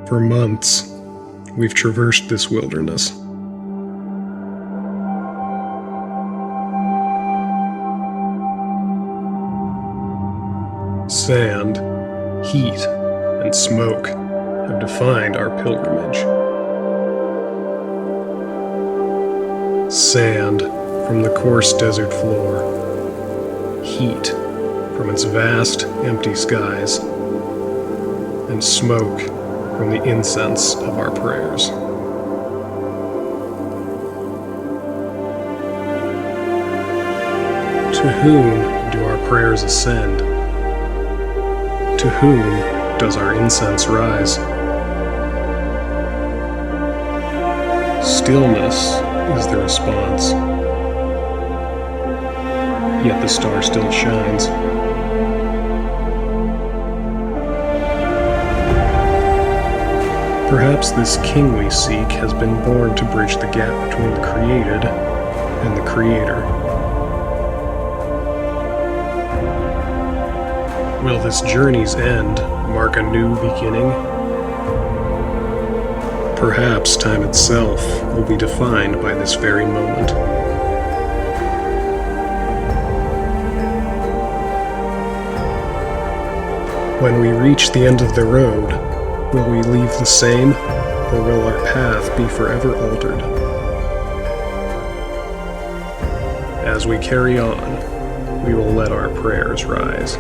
For months, we've traversed this wilderness. Sand, heat, and smoke have defined our pilgrimage. Sand from the coarse desert floor, heat from its vast, empty skies, and smoke from the incense of our prayers. To whom do our prayers ascend? To whom does our incense rise? Stillness is the response, yet the star still shines. Perhaps this king we seek has been born to bridge the gap between the created and the creator. Will this journey's end mark a new beginning? Perhaps time itself will be defined by this very moment. When we reach the end of the road, will we leave the same, or will our path be forever altered? As we carry on, we will let our prayers rise.